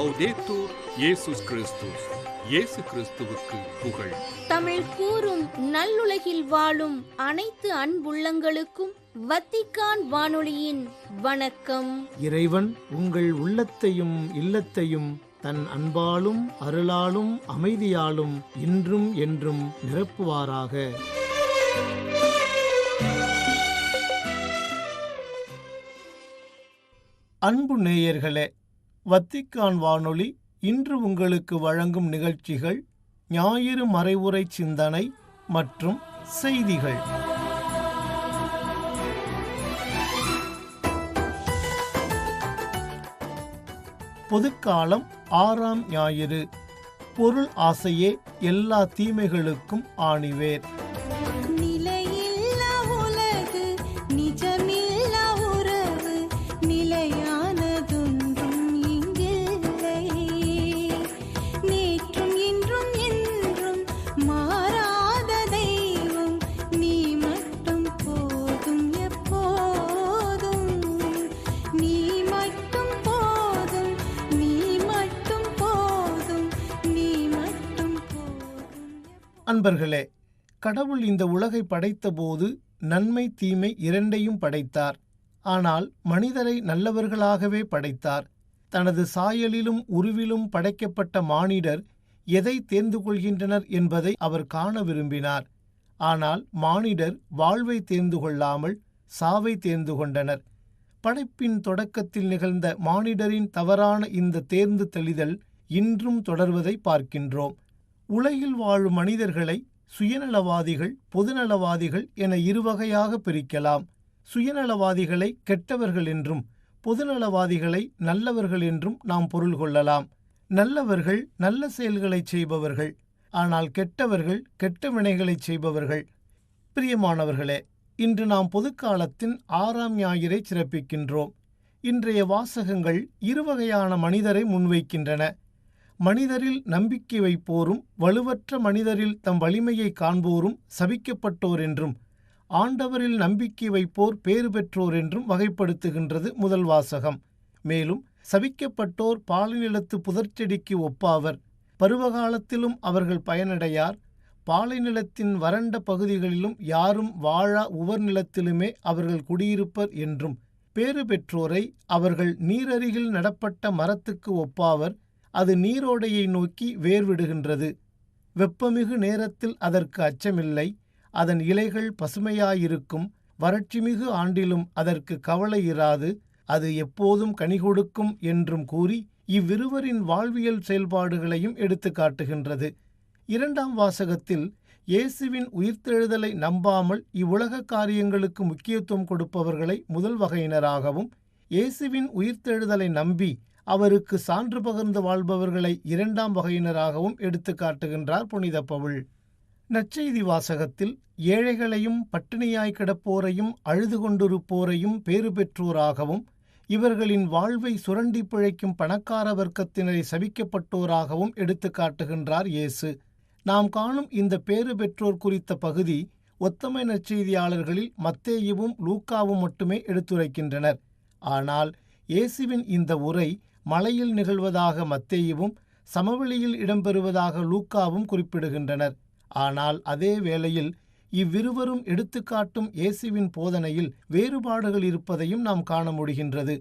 லௌதேத்தூர் இயேசுஸ் கிறிஸ்துஸ். இயேசு கிறிஸ்துவுக்கு புகழ். தமிழ் கூறும் நல்லுலகில் வாழும் அனைத்து அன்புள்ளங்களுக்கும் வத்திக்கான் வானொலியின் வணக்கம். இறைவன் உங்கள் உள்ளத்தையும் இல்லத்தையும் தன் அன்பாலும் அருளாலும் அமைதியாலும் இன்றும் என்றும் நிரப்புவாராக. அன்பு நேயர்களே, வத்திக்கான் வானொலி இன்று உங்களுக்கு வழங்கும் நிகழ்ச்சிகள் ஞாயிறு மறைவுரை சிந்தனை மற்றும் செய்திகள். பொதுக்காலம் 6ஆம் ஞாயிறு. பொருள் ஆசையே எல்லா தீமைகளுக்கும் ஆணிவேர். அன்பர்களே, கடவுள் இந்த உலகை படைத்தபோது நன்மை தீமை இரண்டையும் படைத்தார். ஆனால் மனிதரை நல்லவர்களாகவே படைத்தார். தனது சாயலிலும் உருவிலும் படைக்கப்பட்ட மானிடர் எதை தேர்ந்து கொள்கின்றனர் என்பதை அவர் காண விரும்பினார். ஆனால் மானிடர் வாழ்வை தேர்ந்து கொள்ளாமல் சாவை தேர்ந்து கொண்டனர். படைப்பின் தொடக்கத்தில் நிகழ்ந்த மானிடரின் தவறான இந்த தேர்ந்து தெளிதல் இன்றும் தொடர்வதை பார்க்கின்றோம். உலகில் வாழும் மனிதர்களை சுயநலவாதிகள், பொதுநலவாதிகள் என இருவகையாக பிரிக்கலாம். சுயநலவாதிகளை கெட்டவர்கள் என்றும் பொதுநலவாதிகளை நல்லவர்கள் என்றும் நாம் பொருள் கொள்ளலாம். நல்லவர்கள் நல்ல செயல்களை செய்பவர்கள், ஆனால் கெட்டவர்கள் கெட்ட வினைகளை செய்பவர்கள். பிரியமானவர்களே, இன்று நாம் பொதுக்காலத்தின் 6ஆம் ஞாயிறை சிறப்பிக்கின்றோம். இன்றைய வாசகங்கள் இருவகையான மனிதரை முன்வைக்கின்றன. மனிதரில் நம்பிக்கை வைப்போரும் வலுவற்ற மனிதரில் தம் வலிமையை காண்போரும் சபிக்கப்பட்டோர் என்றும், ஆண்டவரில் நம்பிக்கை வைப்போர் பேறு பெற்றோர் என்றும் வகைப்படுத்துகின்றது முதல் வாசகம். மேலும் சபிக்கப்பட்டோர் பாலைநிலத்து புதர்ச்செடிக்கு ஒப்பாவர், பருவகாலத்திலும் அவர்கள் பயனடையார், பாலைநிலத்தின் வறண்ட பகுதிகளிலும் யாரும் வாழா உவர் நிலத்திலுமே அவர்கள் குடியிருப்பர் என்றும், பேறு பெற்றோரை அவர்கள் நீரருகில் நடப்பட்ட மரத்துக்கு ஒப்பாவர், அது நீரோடையை நோக்கி வேர்விடுகின்றது. வெப்பமிகு நேரத்தில் அதற்கு அச்சமில்லை, அதன் இலைகள் பசுமையாயிருக்கும். வறட்சிமிகு ஆண்டிலும் அதற்கு கவலை இராது, அது எப்போதும் கனி கொடுக்கும் என்றும் கூறி இவ்விருவரின் வாழ்வியல் செயல்பாடுகளையும் எடுத்து காட்டுகின்றது. 2ஆம் வாசகத்தில் இயேசுவின் உயிர்த்தெழுதலை நம்பாமல் இவ்வுலக காரியங்களுக்கு முக்கியத்துவம் கொடுப்பவர்களை முதல் வகையினராகவும், இயேசுவின் உயிர்த்தெழுதலை நம்பி அவருக்கு சான்று பகிர்ந்து வாழ்பவர்களை 2ஆம் வகையினராகவும் எடுத்து காட்டுகின்றார் புனித பவுல். நற்செய்தி வாசகத்தில் ஏழைகளையும் பட்டினியாய் கிடப்போரையும் அழுது கொண்டிருப்போரையும் பேறு பெற்றோராகவும், இவர்களின் வாழ்வை சுரண்டி பிழைக்கும் பணக்கார வர்க்கத்தினரை சபிக்கப்பட்டோராகவும் எடுத்து காட்டுகின்றார் இயேசு. நாம் காணும் இந்த பேறு பெற்றோர் குறித்த பகுதி ஒத்தமை நற்செய்தியாளர்களில் மத்தேயுவும் லூக்காவும் மட்டுமே எடுத்துரைக்கின்றனர். ஆனால் இயேசுவின் இந்த உரை மலையில் நிகழ்வதாக மத்தேயுவும் சமவெளியில் இடம்பெறுவதாக லூக்காவும் குறிப்பிடுகின்றனர். ஆனால் அதே வேளையில் இவ்விருவரும் எடுத்துக்காட்டும் இயேசுவின் போதனையில் வேறுபாடுகள் இருப்பதையும் நாம் காண முடிகின்றது.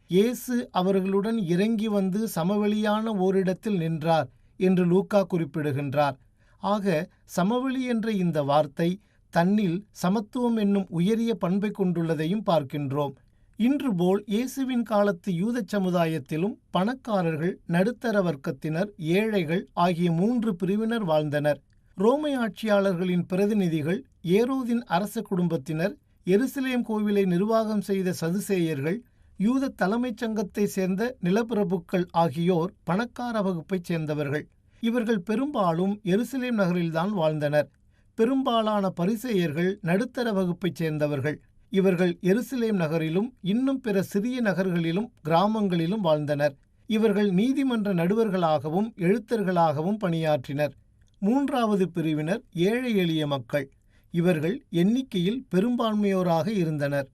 இயேசு அவர்களுடன் இறங்கி வந்து சமவெளியான ஓரிடத்தில் நின்றார் என்று லூக்கா குறிப்பிடுகின்றார். ஆக சமவெளி என்ற இந்த வார்த்தை தன்னில் சமத்துவம் என்னும் உயரிய பண்பை கொண்டுள்ளதையும் பார்க்கின்றோம். இன்று போல் இயேசுவின் காலத்து யூத சமுதாயத்திலும் பணக்காரர்கள், நடுத்தர வர்க்கத்தினர், ஏழைகள் ஆகிய 3 பிரிவினர் வாழ்ந்தனர். ரோமை ஆட்சியாளர்களின் பிரதிநிதிகள், ஏரோதின் அரச குடும்பத்தினர், எருசலேம் கோவிலை நிர்வாகம் செய்த சதுசேயர்கள், யூத தலைமைச் சங்கத்தை சேர்ந்த நிலப்பிரபுக்கள் ஆகியோர் பணக்கார வகுப்பைச் சேர்ந்தவர்கள். இவர்கள் பெரும்பாலும் எருசலேம் நகரில்தான் வாழ்ந்தனர். பெரும்பாலான பரிசேயர்கள் நடுத்தர வகுப்பைச் சேர்ந்தவர்கள். இவர்கள் எருசலேம் நகரிலும் இன்னும் பிற சிறிய நகர்களிலும் கிராமங்களிலும் வாழ்ந்தனர். இவர்கள் நீதிமன்ற நடுவர்களாகவும் எழுத்தர்களாகவும் பணியாற்றினர். 3வது பிரிவினர் ஏழை எளிய மக்கள். இவர்கள் எண்ணிக்கையில் பெரும்பான்மையோராக இருந்தனர்.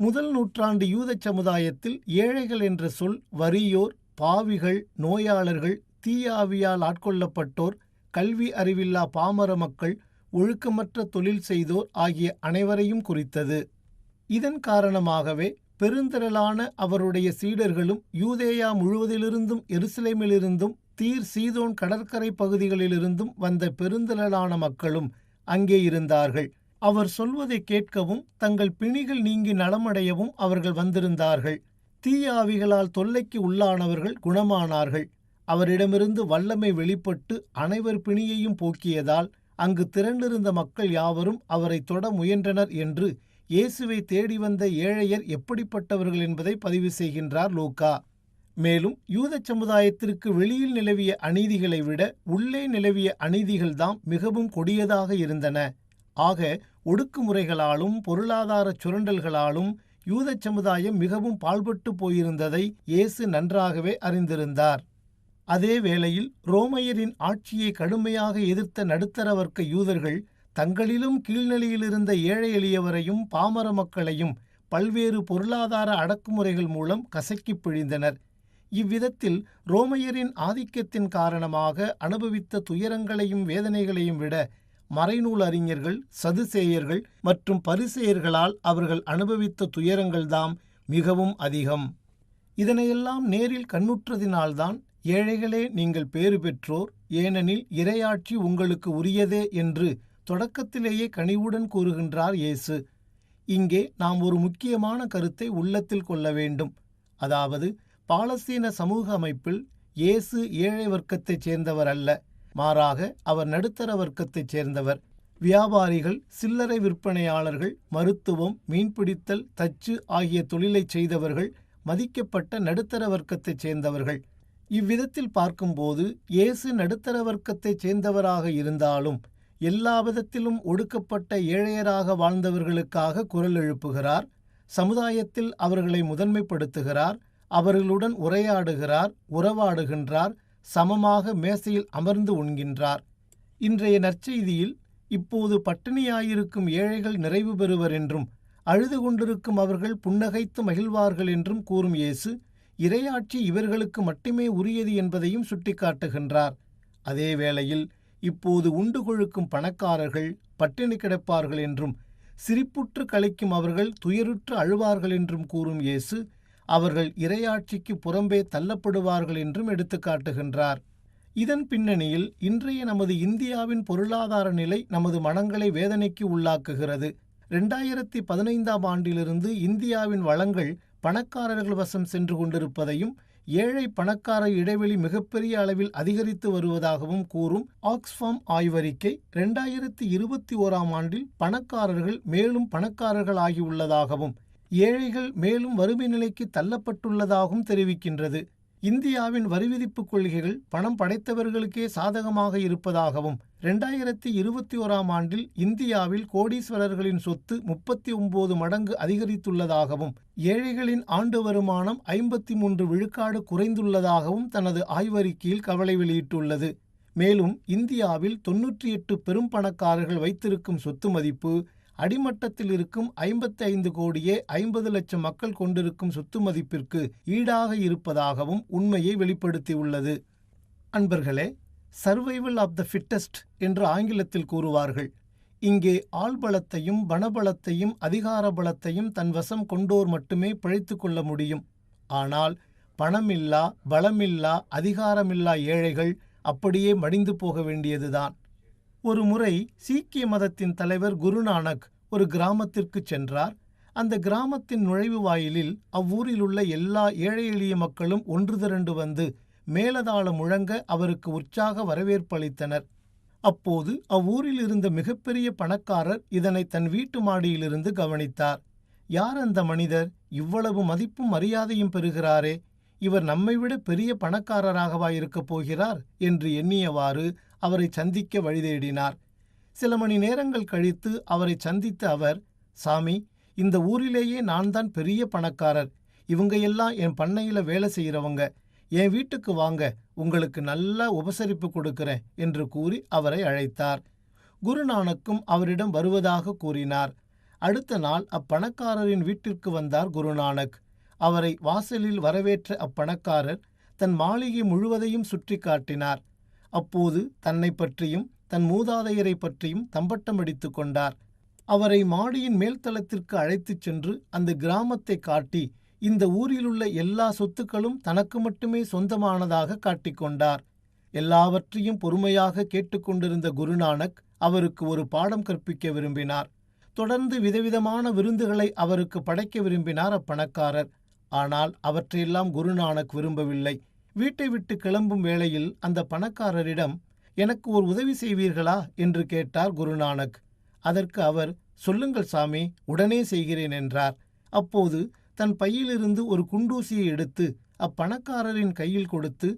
முதல் நூற்றாண்டு யூத சமுதாயத்தில் ஏழைகள் என்ற சொல் வறியோர், பாவிகள், நோயாளர்கள், தீயாவியால் ஆட்கொள்ளப்பட்டோர், கல்வி அறிவில்லா பாமர மக்கள், ஒழுக்கமற்ற தொழில் செய்தோர் ஆகிய அனைவரையும் குறித்தது. இதன் காரணமாகவே பெருந்திரளான அவருடைய சீடர்களும் யூதேயா முழுவதிலிருந்தும் எருசலேமிலிருந்தும் தீர் சீதோன் கடற்கரை பகுதிகளிலிருந்தும் வந்த பெருந்திரளான மக்களும் அங்கே இருந்தார்கள். அவர் சொல்வதை கேட்கவும் தங்கள் பிணிகள் நீங்கி நலமடையவும் அவர்கள் வந்திருந்தார்கள். தீய ஆவிகளால் தொல்லைக்கு உள்ளானவர்கள் குணமானார்கள். அவரிடமிருந்து வல்லமை வெளிப்பட்டு அனைவர் பிணியையும் போக்கியதால் அங்கு திரண்டிருந்த மக்கள் யாவரும் அவரை தொட முயன்றனர் என்று இயேசுவை தேடி வந்த ஏழையர் எப்படிப்பட்டவர்கள் என்பதை பதிவு செய்கின்றார் லூக்கா. மேலும் யூத சமுதாயத்திற்கு வெளியில் நிலவிய அநீதிகளை விட உள்ளே நிலவிய அநீதிகள்தாம் மிகவும் கொடியதாக இருந்தன. ஆக ஒடுக்குமுறைகளாலும் பொருளாதார சுரண்டல்களாலும் யூத சமுதாயம் மிகவும் பாழ்பட்டு போயிருந்ததை இயேசு நன்றாகவே அறிந்திருந்தார். அதே வேளையில் ரோமையரின் ஆட்சியை கடுமையாக எதிர்த்த நடுத்தர வர்க்க யூதர்கள் தங்களிலும் கீழ்நிலையிலிருந்த ஏழை எளியவரையும் பாமர மக்களையும் பல்வேறு பொருளாதார அடக்குமுறைகள் மூலம் கசக்கிப் பிழிந்தனர். இவ்விதத்தில் ரோமையரின் ஆதிக்கத்தின் காரணமாக அனுபவித்த துயரங்களையும் வேதனைகளையும் விட மறைநூல் அறிஞர்கள், சதுசேயர்கள் மற்றும் பரிசேயர்களால் அவர்கள் அனுபவித்த துயரங்கள்தாம் மிகவும் அதிகம். இதனையெல்லாம் நேரில் கண்ணுற்றதினால்தான் ஏழைகளே நீங்கள் பேறு பெற்றோர், ஏனெனில் இறையாட்சி உங்களுக்கு உரியதே என்று தொடக்கத்திலேயே கனிவுடன் கூறுகின்றார் இயேசு. இங்கே நாம் ஒரு முக்கியமான கருத்தை உள்ளத்தில் கொள்ள வேண்டும். அதாவது, பாலஸ்தீன சமூக அமைப்பில் இயேசு ஏழை வர்க்கத்தைச் சேர்ந்தவர் அல்ல, மாறாக அவர் நடுத்தர வர்க்கத்தைச் சேர்ந்தவர். வியாபாரிகள், சில்லறை விற்பனையாளர்கள், மருத்துவம், மீன்பிடித்தல், தச்சு ஆகிய தொழிலை செய்தவர்கள் மதிக்கப்பட்ட நடுத்தர வர்க்கத்தைச் சேர்ந்தவர்கள். இவ்விதத்தில் பார்க்கும்போது இயேசு நடுத்தர வர்க்கத்தைச் சேர்ந்தவராக இருந்தாலும் எல்லா விதத்திலும் ஒடுக்கப்பட்ட ஏழையராக வாழ்ந்தவர்களுக்காக குரல் எழுப்புகிறார். சமுதாயத்தில் அவர்களை முதன்மைப்படுத்துகிறார். அவர்களுடன் உரையாடுகிறார், உறவாடுகின்றார், சமமாக மேசையில் அமர்ந்து உண்கின்றார். இன்றைய நற்செய்தியில் இப்போது பட்டினியாயிருக்கும் ஏழைகள் நிறைவு பெறுவர் என்றும் அழுது கொண்டிருக்கும் அவர்கள் புன்னகைத்து மகிழ்வார்கள் என்றும் கூறும் இயேசு இறையாட்சி இவர்களுக்கு மட்டுமே உரியது என்பதையும் சுட்டிக்காட்டுகின்றார். அதே வேளையில் இப்போது உண்டு கொழுக்கும் பணக்காரர்கள் பட்டினி கிடப்பார்கள் என்றும் சிரிப்புற்று கழிக்கும் அவர்கள் துயருற்று அழுவார்கள் என்றும் கூறும் இயேசு அவர்கள் இறையாட்சிக்கு புறம்பே தள்ளப்படுவார்கள் என்றும் எடுத்துக்காட்டுகின்றார். இதன் பின்னணியில் இன்றைய நமது இந்தியாவின் பொருளாதார நிலை நமது மனங்களை வேதனைக்கு உள்ளாக்குகிறது. 2015ஆம் ஆண்டிலிருந்து இந்தியாவின் வளங்கள் பணக்காரர்கள் வசம் சென்று கொண்டிருப்பதையும் ஏழை பணக்கார இடைவெளி மிகப்பெரிய அளவில் அதிகரித்து வருவதாகவும் கூறும் ஆக்ஸ்ஃபாம் ஆய்வறிக்கை 2021ஆம் ஆண்டில் பணக்காரர்கள் மேலும் பணக்காரர்கள் ஆகியுள்ளதாகவும் ஏழைகள் மேலும் வறுமை நிலைக்கு தள்ளப்பட்டுள்ளதாகவும் தெரிவிக்கின்றது. இந்தியாவின் வரி விதிப்பு கொள்கைகள் பணம் படைத்தவர்களுக்கே சாதகமாக இருப்பதாகவும் 2021ஆம் ஆண்டில் இந்தியாவில் கோடீஸ்வரர்களின் சொத்து 39 மடங்கு அதிகரித்துள்ளதாகவும் ஏழைகளின் ஆண்டு வருமானம் 53 விழுக்காடு குறைந்துள்ளதாகவும் தனது ஆய்வறிக்கையில் கவலை வெளியிட்டுள்ளது. மேலும் இந்தியாவில் 98 பெரும் பணக்காரர்கள் வைத்திருக்கும் சொத்து மதிப்பு அடிமட்டத்தில் இருக்கும் 55 கோடியே 50 லட்சம் மக்கள் கொண்டிருக்கும் சொத்து மதிப்பிற்கு ஈடாக இருப்பதாகவும் உண்மையை வெளிப்படுத்தியுள்ளது. அன்பர்களே, சர்வைவல் ஆஃப் த ஃபிட்டஸ்ட் என்று ஆங்கிலத்தில் கூறுவார்கள். இங்கே ஆள்பலத்தையும் பணபலத்தையும் அதிகார பலத்தையும் தன் வசம் கொண்டோர் மட்டுமே பிழைத்து கொள்ள முடியும். ஆனால் பணமில்லா, பலமில்லா, அதிகாரமில்லா ஏழைகள் அப்படியே மடிந்து போக வேண்டியதுதான். ஒரு முறை சீக்கிய மதத்தின் தலைவர் குருநானக் ஒரு கிராமத்திற்கு சென்றார். அந்த கிராமத்தின் நுழைவு வாயிலில் அவ்வூரில் உள்ள எல்லா ஏழை எளிய மக்களும் ஒன்று திரண்டு வந்து மேலதாளம் முழங்க அவருக்கு உற்சாக வரவேற்பளித்தனர். அப்போது அவ்வூரில் இருந்த மிகப்பெரிய பணக்காரர் இதனை தன் வீட்டு மாடியிலிருந்து கவனித்தார். யார் அந்த மனிதர்? இவ்வளவு மதிப்பும் மரியாதையும் பெறுகிறாரே, இவர் நம்மை விட பெரிய பணக்காரராகவா இருக்கப் போகிறார் என்று எண்ணியவாறு அவரை சந்திக்க வழிதேடினார். சில மணி நேரங்கள் கழித்து அவரை சந்தித்த அவர், சாமி, இந்த ஊரிலேயே நான் தான் பெரிய பணக்காரர், இவங்க எல்லாம் என் பண்ணையில வேலை செய்கிறவங்க, என் வீட்டுக்கு வாங்க, உங்களுக்கு நல்ல உபசரிப்பு கொடுக்கிறேன் என்று கூறி அவரை அழைத்தார். குருநானக்கும் அவரிடம் வருவதாக கூறினார். அடுத்த நாள் அப்பணக்காரரின் வீட்டிற்கு வந்தார் குருநானக். அவரை வாசலில் வரவேற்ற அப்பணக்காரர் தன் மாளிகை முழுவதையும் சுற்றி காட்டினார். அப்போது தன்னை பற்றியும் தன் மூதாதையரை பற்றியும் தம்பட்டம் அடித்துக் கொண்டார். அவரை மாடியின் மேல்தளத்திற்கு அழைத்துச் சென்று அந்த கிராமத்தை காட்டி இந்த ஊரிலுள்ள எல்லா சொத்துக்களும் தனக்கு மட்டுமே சொந்தமானதாக காட்டிக்கொண்டார். எல்லாவற்றையும் பொறுமையாக கேட்டுக்கொண்டிருந்த குருநானக் அவருக்கு ஒரு பாடம் கற்பிக்க விரும்பினார். தொடர்ந்து விதவிதமான விருந்துகளை அவருக்கு படைக்க விரும்பினார் அப்பணக்காரர். ஆனால் அவற்றையெல்லாம் குருநானக் விரும்பவில்லை. வீட்டை விட்டு கிளம்பும் வேளையில் அந்த பணக்காரரிடம், எனக்கு ஒரு உதவி செய்வீர்களா என்று கேட்டார் குருநானக். அதற்கு அவர், சொல்லுங்கள் சாமி, உடனே செய்கிறேன் என்றார். அப்போது தன் பையிலிருந்து ஒரு குண்டூசியை எடுத்து அப்பணக்காரரின் கையில் கொடுத்து,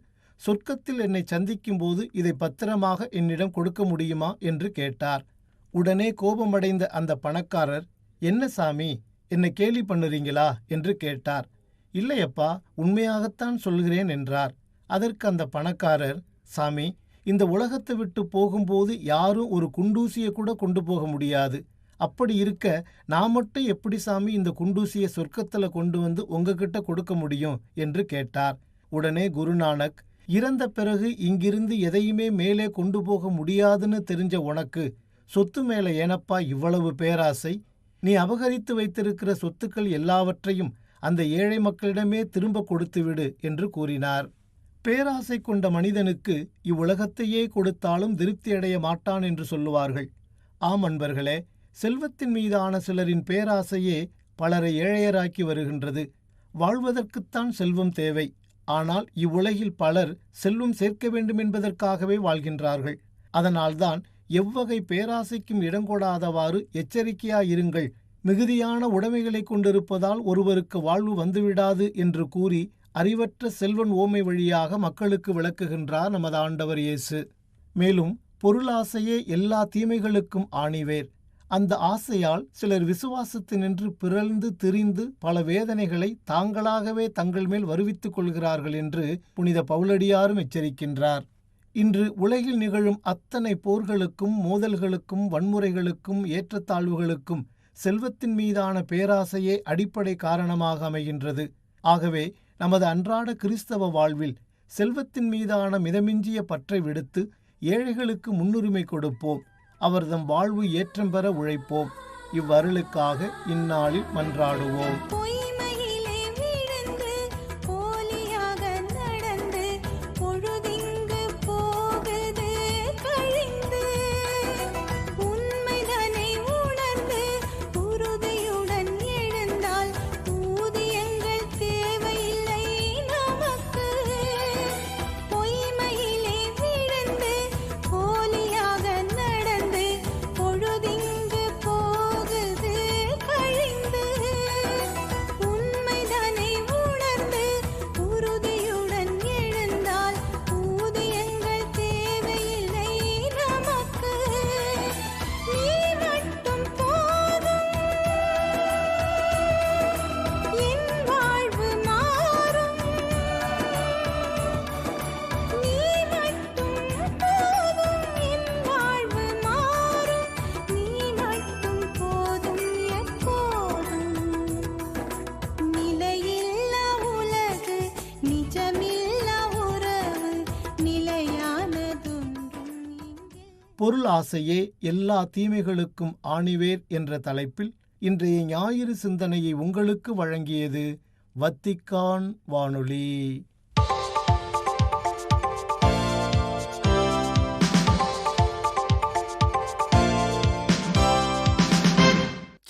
சொர்க்கத்தில் என்னை சந்திக்கும் போது இதை பத்திரமாக என்னிடம் கொடுக்க முடியுமா என்று கேட்டார். உடனே கோபமடைந்த அந்த பணக்காரர், என்ன சாமி, என்னை கேலி பண்ணுறீங்களா என்று கேட்டார். இல்லையப்பா, உண்மையாகத்தான் சொல்கிறேன் என்றார். அதற்கு அந்த பணக்காரர், சாமி, இந்த உலகத்தை விட்டு போகும்போது யாரும் ஒரு குண்டூசியை கூட கொண்டு போக முடியாது. அப்படி இருக்க நான் மட்டும் எப்படி சாமி இந்த குண்டூசியை சொர்க்கத்தில் கொண்டு வந்து உங்ககிட்ட கொடுக்க முடியும் என்று கேட்டார். உடனே குருநானக், இறந்த பிறகு இங்கிருந்து எதையுமே மேலே கொண்டு போக முடியாதுன்னு தெரிஞ்ச உனக்கு சொத்து மேலே ஏனப்பா இவ்வளவு பேராசை? நீ அபகரித்து வைத்திருக்கிற சொத்துக்கள் எல்லாவற்றையும் அந்த ஏழை மக்களிடமே திரும்ப கொடுத்துவிடு என்று கூறினார். பேராசை கொண்ட மனிதனுக்கு இவ்வுலகத்தையே கொடுத்தாலும் திருப்தியடைய மாட்டான் என்று சொல்லுவார்கள். ஆம் அன்பர்களே, செல்வத்தின் மீதான சிலரின் பேராசையே பலரை ஏழையராக்கி வருகின்றது. வாழ்வதற்குத்தான் செல்வம் தேவை. ஆனால் இவ்வுலகில் பலர் செல்வம் சேர்க்க வேண்டும் என்பதற்காகவே வாழ்கின்றார்கள். அதனால்தான் எவ்வகை பேராசைக்கும் இடங்கொடாதவாறு எச்சரிக்கையாயிருங்கள், மிகுதியான உடைமைகளை கொண்டிருப்பதால் ஒருவருக்கு வாழ்வு வந்துவிடாது என்று கூறி அறிவற்ற செல்வன் ஓமை வழியாக மக்களுக்கு விளக்குகின்றார் நமது ஆண்டவர் இயேசு. மேலும் பொருளாசையே எல்லா தீமைகளுக்கும் ஆணிவேர். அந்த ஆசையால் சிலர் விசுவாசத்தினின்று பிறழ்ந்து திரிந்து பல வேதனைகளை தாங்களாகவே தங்கள் மேல் வருவித்துக் கொள்கிறார்கள் என்று புனித பவுலடியாரும் எச்சரிக்கின்றார். இன்று உலகில் நிகழும் அத்தனை போர்களுக்கும் மோதல்களுக்கும் வன்முறைகளுக்கும் ஏற்றத்தாழ்வுகளுக்கும் செல்வத்தின் மீதான பேராசையே அடிப்படை காரணமாக அமைகின்றது. ஆகவே நமது அன்றாட கிறிஸ்தவ வாழ்வில் செல்வத்தின் மீதான மிதமிஞ்சிய பற்றை விடுத்து ஏழைகளுக்கு முன்னுரிமை கொடுப்போம். அவர்தம் வாழ்வு ஏற்றம் பெற உழைப்போம். இவ்வருளுக்காக இந்நாளில் மன்றாடுவோம். பொருள் ஆசையே எல்லா தீமைகளுக்கும் ஆணிவேர் என்ற தலைப்பில் இன்றைய ஞாயிறு சிந்தனையை உங்களுக்கு வழங்கியது வத்திக்கான் வானொலி.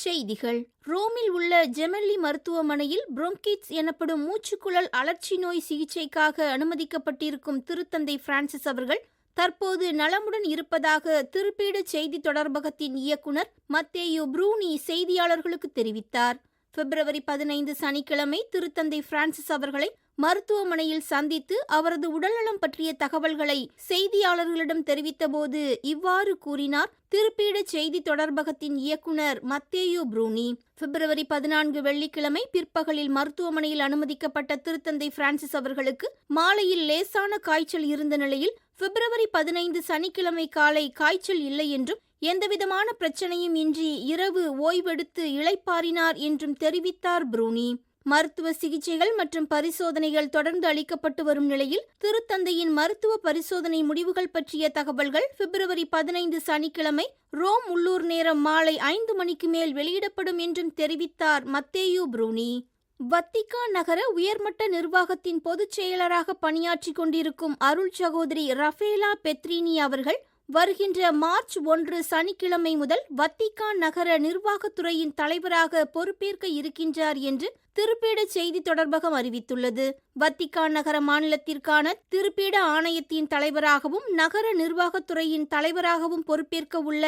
செய்திகள். ரோமில் உள்ள ஜெமெல்லி மருத்துவமனையில் புரோங்கிட்ஸ் எனப்படும் மூச்சுக்குழல் அழற்சி நோய் சிகிச்சைக்காக அனுமதிக்கப்பட்டிருக்கும் திருத்தந்தை பிரான்சிஸ் அவர்கள் தற்போது நலமுடன் இருப்பதாக திருப்பீடு செய்தி தொடர்பகத்தின் இயக்குனர் மத்தேயு ப்ரூனி செய்தியாளர்களுக்கு தெரிவித்தார். பிப்ரவரி 15 சனிக்கிழமை திருத்தந்தை பிரான்சிஸ் அவர்களை மருத்துவமனையில் சந்தித்து அவரது உடல்நலம் பற்றிய தகவல்களை செய்தியாளர்களிடம் தெரிவித்தபோது இவ்வாறு கூறினார் திருப்பீடு செய்தி தொடர்பகத்தின் இயக்குனர் மத்தேயு ப்ரூனி. பிப்ரவரி 14 வெள்ளிக்கிழமை பிற்பகலில் மருத்துவமனையில் அனுமதிக்கப்பட்ட திருத்தந்தை பிரான்சிஸ் அவர்களுக்கு மாலையில் லேசான காய்ச்சல் இருந்த நிலையில் பிப்ரவரி 15 சனிக்கிழமை காலை காய்ச்சல் இல்லை என்றும் எந்தவிதமான பிரச்சனையும் இன்றி இரவு ஓய்வெடுத்து இளைப்பாறினார் என்றும் தெரிவித்தார் ப்ரூனி. மருத்துவ சிகிச்சைகள் மற்றும் பரிசோதனைகள் தொடர்ந்து அளிக்கப்பட்டு வரும் நிலையில் திருத்தந்தையின் மருத்துவ பரிசோதனை முடிவுகள் பற்றிய தகவல்கள் பிப்ரவரி 15 சனிக்கிழமை ரோம் உள்ளூர் நேரம் மாலை 5 மணிக்கு மேல் வெளியிடப்படும் என்றும் தெரிவித்தார் மத்தேயு ப்ரூனி. வத்திக்கான் நகர உயர்மட்ட நிர்வாகத்தின் பொதுச் செயலராக பணியாற்றிக் கொண்டிருக்கும் அருள் சகோதரி ரஃபேலா பெத்ரினி அவர்கள் வருகின்ற மார்ச் 1 சனிக்கிழமை முதல் வத்திக்கான் நகர நிர்வாகத்துறையின் தலைவராக பொறுப்பேற்க இருக்கின்றார் என்று திருப்பீட செய்தி தொடர்பகம் அறிவித்துள்ளது. வத்திக்கான் நகர மாநிலத்திற்கான திருப்பீட ஆணையத்தின் தலைவராகவும் நகர நிர்வாகத்துறையின் தலைவராகவும் பொறுப்பேற்க உள்ள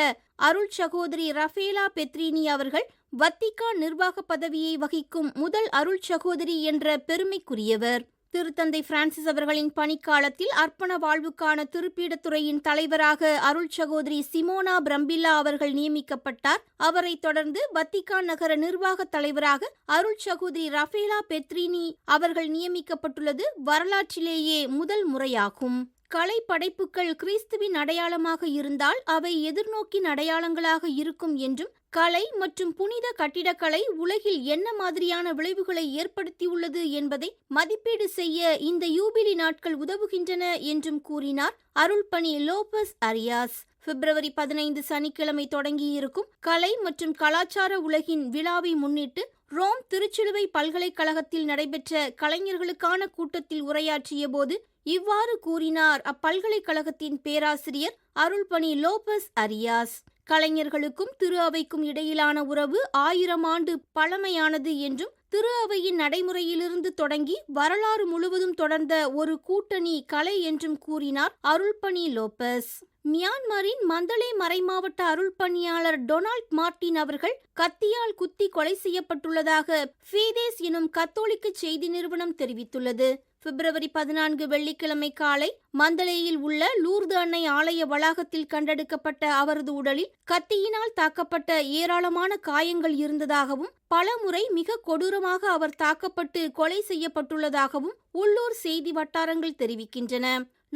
அருள் சகோதரி ரஃபேலா பெத்ரினி அவர்கள் வத்திக்கான் நிர்வாக பதவியை வகிக்கும் முதல் அருள் சகோதரி என்ற பெருமைக்குரியவர். திருத்தந்தை பிரான்சிஸ் அவர்களின் பணிக்காலத்தில் அர்ப்பண வாழ்வுக்கான திருப்பீடத்துறையின் தலைவராக அருள் சகோதரி சிமோனா பிரம்பில்லா அவர்கள் நியமிக்கப்பட்டார். அவரை தொடர்ந்து வத்திக்கான் நகர நிர்வாக தலைவராக அருள் சகோதரி ரஃபேலா பெத்ரினி அவர்கள் நியமிக்கப்பட்டுள்ளது வரலாற்றிலேயே முதல் முறையாகும். கலை படைப்புகள் கிறிஸ்துவின் அடையாளமாக இருந்தால் அவை எதிர்நோக்கின் அடையாளங்களாக இருக்கும் என்றும் கலை மற்றும் புனித கட்டிடக்கலை உலகில் என்ன மாதிரியான விளைவுகளை ஏற்படுத்தியுள்ளது என்பதை மதிப்பீடு செய்ய இந்த யூபிலி நாட்கள் உதவுகின்றன என்றும் கூறினார் அருள்பணி லோபஸ் அரியாஸ். பிப்ரவரி 15 சனிக்கிழமை தொடங்கியிருக்கும் கலை மற்றும் கலாச்சார உலகின் விழாவை முன்னிட்டு ரோம் திருச்சிலுவை பல்கலைக்கழகத்தில் நடைபெற்ற கலைஞர்களுக்கான கூட்டத்தில் உரையாற்றிய போது இவ்வாறு கூறினார் அப்பல்கலைக்கழகத்தின் பேராசிரியர் அருள்பணி லோபஸ் அரியாஸ். கலைஞர்களுக்கும் திரு அவைக்கும் இடையிலான உறவு 1000 ஆண்டு பழமையானது என்றும் திரு அவையின் நடைமுறையிலிருந்து தொடங்கி வரலாறு முழுவதும் தொடர்ந்த ஒரு கூட்டணி கலை என்றும் கூறினார் அருள்பணி லோபஸ். மியான்மரின் மந்தலே மறைமாவட்ட அருள்பணியாளர் டொனால்ட் மார்டின் அவர்கள் கத்தியால் குத்தி கொலை செய்யப்பட்டுள்ளதாக ஃபீதேஸ் எனும் கத்தோலிக்க செய்தி நிறுவனம் தெரிவித்துள்ளது. பிப்ரவரி 14 வெள்ளிக்கிழமை காலை மந்தலேயில் உள்ள லூர்து அன்னை ஆலய வளாகத்தில் கண்டெடுக்கப்பட்ட அவரது உடலில் கத்தியினால் தாக்கப்பட்ட ஏராளமான காயங்கள் இருந்ததாகவும் பலமுறை மிக கொடூரமாக அவர் தாக்கப்பட்டு கொலை செய்யப்பட்டுள்ளதாகவும் உள்ளூர் செய்தி வட்டாரங்கள் தெரிவிக்கின்றன.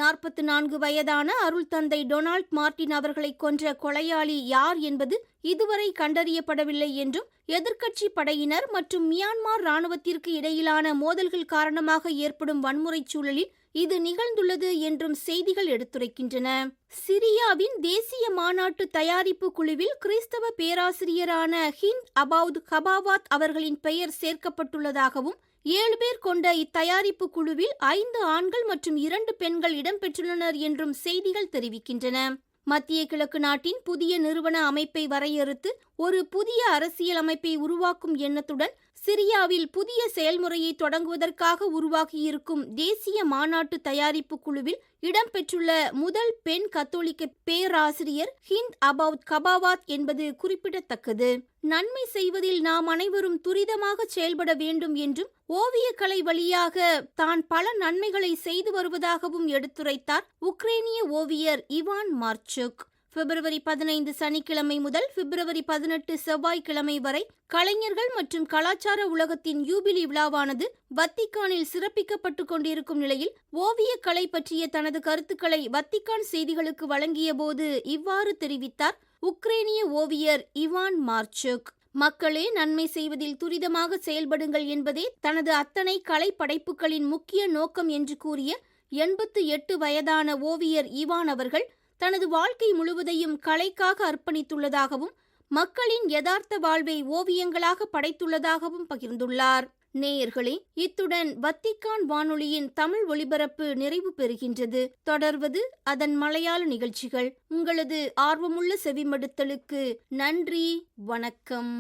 44 வயதான அருள் தந்தை டொனால்ட் மார்டின் அவர்களை கொன்ற கொலையாளி யார் என்பது இதுவரை கண்டறியப்படவில்லை என்றும் எதிர்க்கட்சி படையினர் மற்றும் மியான்மர் இராணுவத்திற்கு இடையிலான மோதல்கள் காரணமாக ஏற்படும் வன்முறை சூழலில் இது நிகழ்ந்துள்ளது என்றும் செய்திகள் எடுத்துரைக்கின்றன. சிரியாவின் தேசிய மாநாட்டு தயாரிப்பு குழுவில் கிறிஸ்தவ பேராசிரியரான ஹிந்த் அபவுத் கபாவாத் அவர்களின் பெயர் சேர்க்கப்பட்டுள்ளதாகவும் 7 பேர் கொண்ட இத்தயாரிப்பு குழுவில் 5 ஆண்கள் மற்றும் 2 பெண்கள் இடம்பெற்றுள்ளனர் என்றும் செய்திகள் தெரிவிக்கின்றன. மத்திய கிழக்கு நாட்டின் புதிய நிறுவன அமைப்பை வரையறுத்து ஒரு புதிய அரசியல் அமைப்பை உருவாக்கும் எண்ணத்துடன் சிரியாவில் புதிய செயல்முறையை தொடங்குவதற்காக உருவாகியிருக்கும் தேசிய மாநாட்டு தயாரிப்பு குழுவில் இடம்பெற்றுள்ள முதல் பெண் கத்தோலிக்க பேராசிரியர் ஹிந்த் அபவுத் கபாவாத் என்பது குறிப்பிடத்தக்கது. நன்மை செய்வதில் நாம் அனைவரும் துரிதமாக செயல்பட வேண்டும் என்றும் ஓவியக்கலை வழியாக தான் பல நன்மைகளை செய்து வருவதாகவும் எடுத்துரைத்தார் உக்ரைனிய ஓவியர் இவான் மார்ச்சுக். பிப்ரவரி 15 சனிக்கிழமை முதல் பிப்ரவரி 18 செவ்வாய்க்கிழமை வரை கலைஞர்கள் மற்றும் கலாச்சார உலகத்தின் யூபிலி விழாவானது வத்திக்கானில் சிறப்பிக்கப்பட்டு கொண்டிருக்கும் நிலையில் ஓவியக்கலை பற்றிய தனது கருத்துக்களை வத்திக்கான் செய்திகளுக்கு வழங்கிய போது இவ்வாறு தெரிவித்தார் உக்ரைனிய ஓவியர் இவான் மார்ச்சுக். மக்களே நன்மை செய்வதில் துரிதமாக செயல்படுங்கள் என்பதே தனது அத்தனை கலை படைப்புகளின் முக்கிய நோக்கம் என்று கூறிய 88 வயதான ஓவியர் இவான் அவர்கள் தனது வாழ்க்கை முழுவதையும் கலைக்காக அர்ப்பணித்துள்ளதாகவும் மக்களின் யதார்த்த வாழ்வை ஓவியங்களாக படைத்துள்ளதாகவும் பகிர்ந்துள்ளார். நேயர்களே, இத்துடன் வத்திக்கான் வானொலியின் தமிழ் ஒலிபரப்பு நிறைவு பெறுகின்றது. தொடர்வது அதன் மலையாள நிகழ்ச்சிகள். உங்களது ஆர்வமுள்ள செவிமடுத்தலுக்கு நன்றி, வணக்கம்.